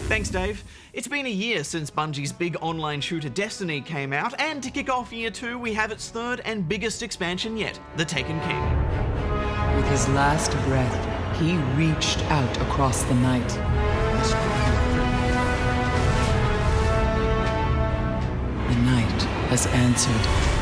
Thanks, Dave. It's been a year since Bungie's big online shooter Destiny came out, and to kick off year 2, we have its third and biggest expansion yet, The Taken King. With his last breath, he reached out across the night. The night has answered.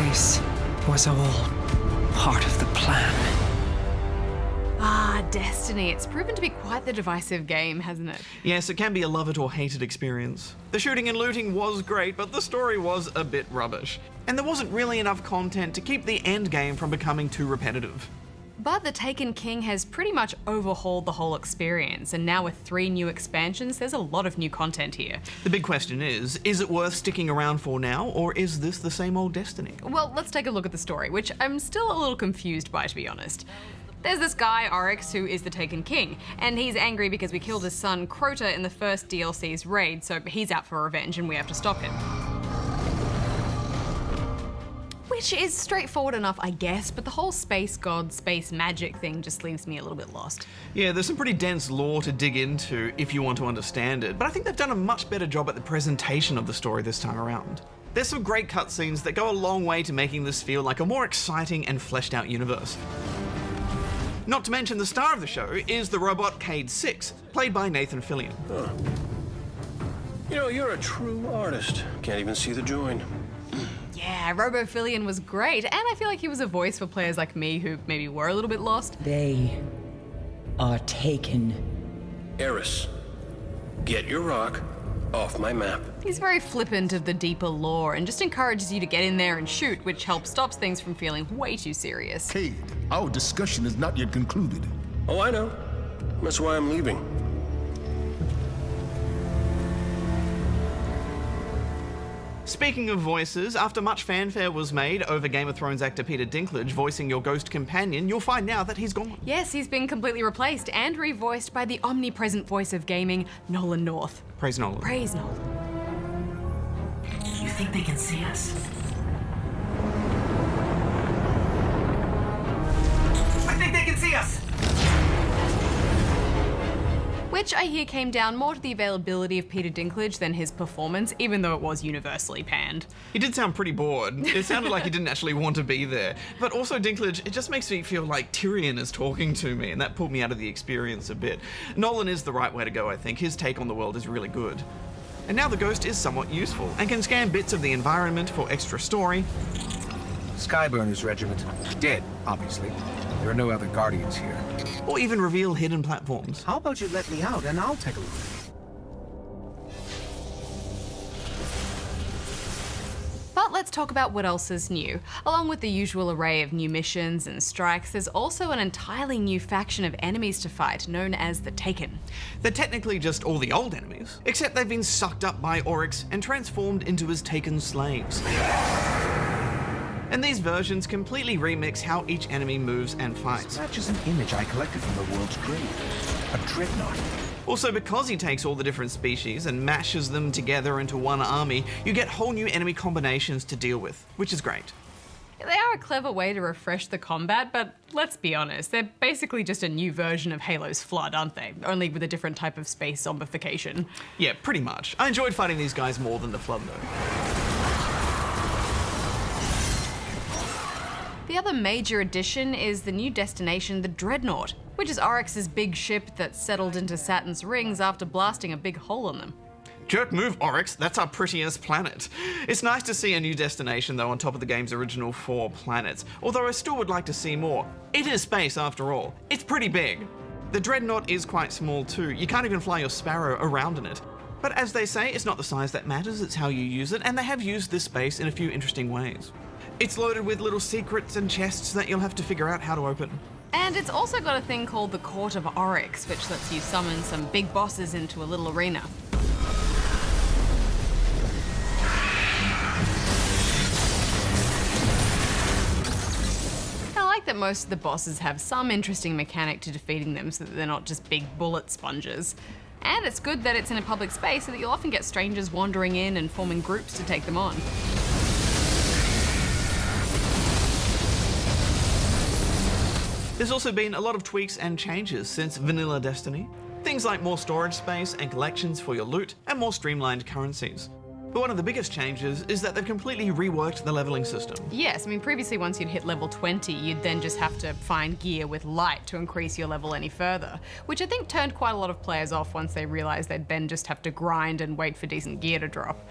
This was all part of the plan. Ah, Destiny. It's proven to be quite the divisive game, hasn't it? Yes, it can be a love it or hate it experience. The shooting and looting was great, but the story was a bit rubbish. And there wasn't really enough content to keep the end game from becoming too repetitive. But The Taken King has pretty much overhauled the whole experience, and now with 3 new expansions, there's a lot of new content here. The big question is it worth sticking around for now, or is this the same old Destiny? Well, let's take a look at the story, which I'm still a little confused by, to be honest. There's this guy, Oryx, who is the Taken King, and he's angry because we killed his son, Crota, in the first DLC's raid, so he's out for revenge and we have to stop him. Which is straightforward enough, I guess, but the whole space god, space magic thing just leaves me a little bit lost. Yeah, there's some pretty dense lore to dig into if you want to understand it, but I think they've done a much better job at the presentation of the story this time around. There's some great cutscenes that go a long way to making this feel like a more exciting and fleshed out universe. Not to mention the star of the show is the robot Cade 6, played by Nathan Fillion. Huh. You know, you're a true artist. Can't even see the join. Yeah, Robo-Fillion was great, and I feel like he was a voice for players like me who maybe were a little bit lost. They are taken. Eris, get your rock off my map. He's very flippant of the deeper lore and just encourages you to get in there and shoot, which helps stops things from feeling way too serious. Cade, our discussion is not yet concluded. Oh, I know. That's why I'm leaving. Speaking of voices, after much fanfare was made over Game of Thrones actor Peter Dinklage voicing your ghost companion, you'll find now that he's gone. Yes, he's been completely replaced and revoiced by the omnipresent voice of gaming, Nolan North. Praise Nolan. Praise Nolan. You think they can see us? I think they can see us! Which I hear came down more to the availability of Peter Dinklage than his performance, even though it was universally panned. He did sound pretty bored. It sounded like he didn't actually want to be there. But also Dinklage, it just makes me feel like Tyrion is talking to me, and that pulled me out of the experience a bit. Nolan is the right way to go, I think. His take on the world is really good. And now the ghost is somewhat useful, and can scan bits of the environment for extra story. Skyburner's regiment. Dead, obviously. There are no other Guardians here. Or even reveal hidden platforms. How about you let me out and I'll take a look? But let's talk about what else is new. Along with the usual array of new missions and strikes, there's also an entirely new faction of enemies to fight, known as the Taken. They're technically just all the old enemies, except they've been sucked up by Oryx and transformed into his Taken slaves. And these versions completely remix how each enemy moves and fights. That's just an image I collected from the world's grave. A dreadnought. Also, because he takes all the different species and mashes them together into one army, you get whole new enemy combinations to deal with, which is great. They are a clever way to refresh the combat, but let's be honest, they're basically just a new version of Halo's Flood, aren't they? Only with a different type of space zombification. Yeah, pretty much. I enjoyed fighting these guys more than the Flood, though. The other major addition is the new destination, the Dreadnought, which is Oryx's big ship that settled into Saturn's rings after blasting a big hole in them. Jerk move, Oryx. That's our prettiest planet. It's nice to see a new destination, though, on top of the game's original 4 planets, although I still would like to see more. It is space, after all. It's pretty big. The Dreadnought is quite small, too. You can't even fly your Sparrow around in it. But as they say, it's not the size that matters, it's how you use it, and they have used this space in a few interesting ways. It's loaded with little secrets and chests that you'll have to figure out how to open. And it's also got a thing called the Court of Oryx, which lets you summon some big bosses into a little arena. that most of the bosses have some interesting mechanic to defeating them so that they're not just big bullet sponges. And it's good that it's in a public space so that you'll often get strangers wandering in and forming groups to take them on. There's also been a lot of tweaks and changes since vanilla Destiny. Things like more storage space and collections for your loot, and more streamlined currencies. But one of the biggest changes is that they've completely reworked the leveling system. Yes, I mean previously once you'd hit level 20, you'd then just have to find gear with light to increase your level any further, which I think turned quite a lot of players off once they realised they'd then just have to grind and wait for decent gear to drop.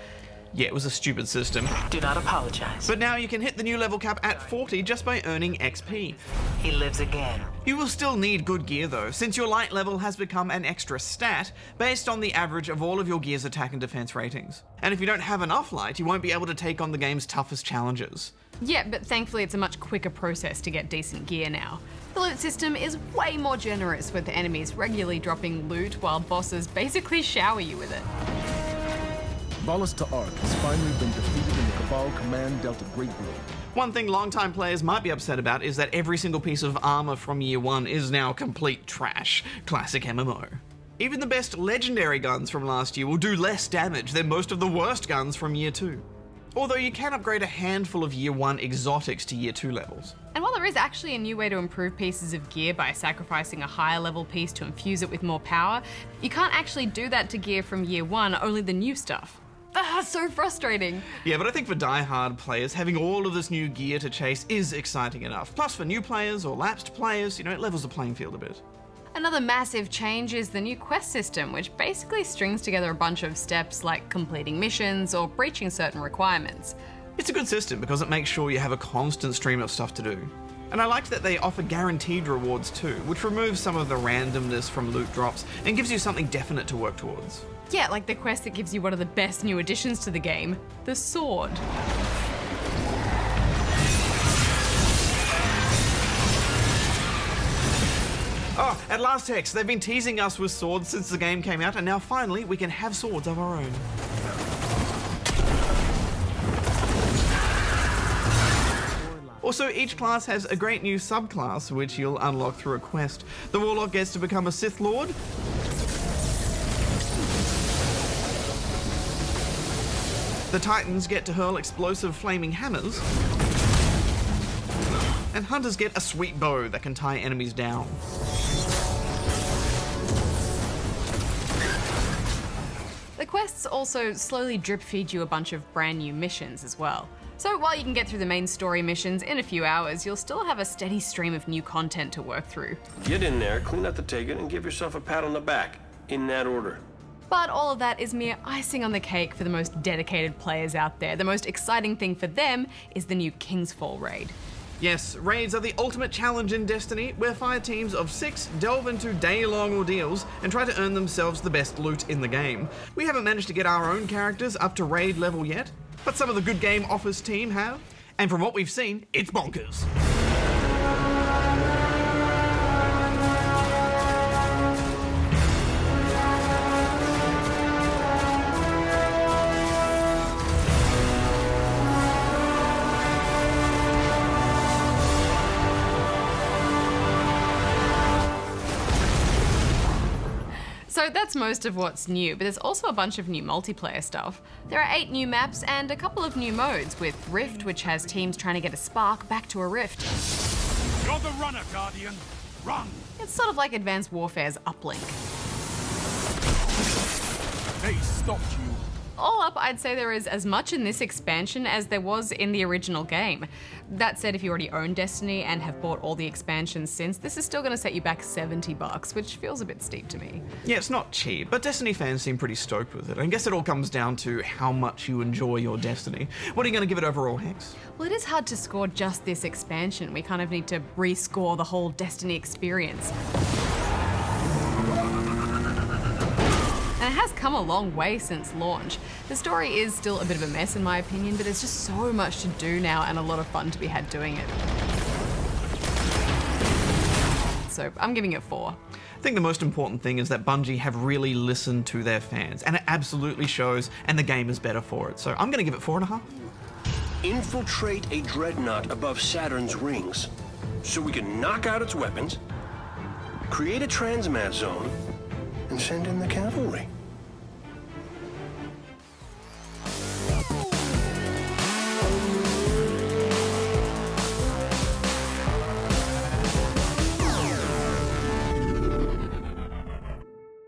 Yeah, it was a stupid system. Do not apologize. But now you can hit the new level cap at 40 just by earning XP. He lives again. You will still need good gear though, since your light level has become an extra stat based on the average of all of your gear's attack and defense ratings. And if you don't have enough light, you won't be able to take on the game's toughest challenges. Yeah, but thankfully it's a much quicker process to get decent gear now. The loot system is way more generous, with the enemies regularly dropping loot while bosses basically shower you with it. Ballas to Ark has finally been defeated and the Cabal command dealt a great blow. One thing longtime players might be upset about is that every single piece of armor from year 1 is now complete trash. Classic MMO. Even the best legendary guns from last year will do less damage than most of the worst guns from year 2. Although you can upgrade a handful of year 1 exotics to year 2 levels. And while there is actually a new way to improve pieces of gear by sacrificing a higher level piece to infuse it with more power, you can't actually do that to gear from year 1, only the new stuff. Ah, so frustrating. Yeah, but I think for die-hard players, having all of this new gear to chase is exciting enough. Plus for new players or lapsed players, it levels the playing field a bit. Another massive change is the new quest system, which basically strings together a bunch of steps like completing missions or breaching certain requirements. It's a good system because it makes sure you have a constant stream of stuff to do. And I liked that they offer guaranteed rewards too, which removes some of the randomness from loot drops and gives you something definite to work towards. Yeah, like the quest that gives you one of the best new additions to the game, the sword. Oh, at last Hex, they've been teasing us with swords since the game came out, and now finally we can have swords of our own. Also, each class has a great new subclass, which you'll unlock through a quest. The Warlock gets to become a Sith Lord. The Titans get to hurl explosive flaming hammers. And Hunters get a sweet bow that can tie enemies down. The quests also slowly drip feed you a bunch of brand new missions as well. So while you can get through the main story missions in a few hours, you'll still have a steady stream of new content to work through. Get in there, clean up the ticket, and give yourself a pat on the back. In that order. But all of that is mere icing on the cake for the most dedicated players out there. The most exciting thing for them is the new Kingsfall raid. Yes, raids are the ultimate challenge in Destiny, where 5 teams of 6 delve into day-long ordeals and try to earn themselves the best loot in the game. We haven't managed to get our own characters up to raid level yet, but some of the Good Game Office team have, and from what we've seen, it's bonkers. So that's most of what's new, but there's also a bunch of new multiplayer stuff. There are 8 new maps and a couple of new modes, with Rift, which has teams trying to get a spark back to a rift. You're the runner, Guardian. Run! It's sort of like Advanced Warfare's uplink. They stopped you. All up, I'd say there is as much in this expansion as there was in the original game. That said, if you already own Destiny and have bought all the expansions since, this is still going to set you back $70, which feels a bit steep to me. Yeah, it's not cheap, but Destiny fans seem pretty stoked with it. I guess it all comes down to how much you enjoy your Destiny. What are you going to give it overall, Hex? Well, it is hard to score just this expansion. We kind of need to rescore the whole Destiny experience. And it has come a long way since launch. The story is still a bit of a mess in my opinion, but there's just so much to do now and a lot of fun to be had doing it. So I'm giving it 4. I think the most important thing is that Bungie have really listened to their fans, and it absolutely shows, and the game is better for it. So I'm going to give it 4.5. Infiltrate a dreadnought above Saturn's rings. so we can knock out its weapons, create a transmat zone, and send in the cavalry.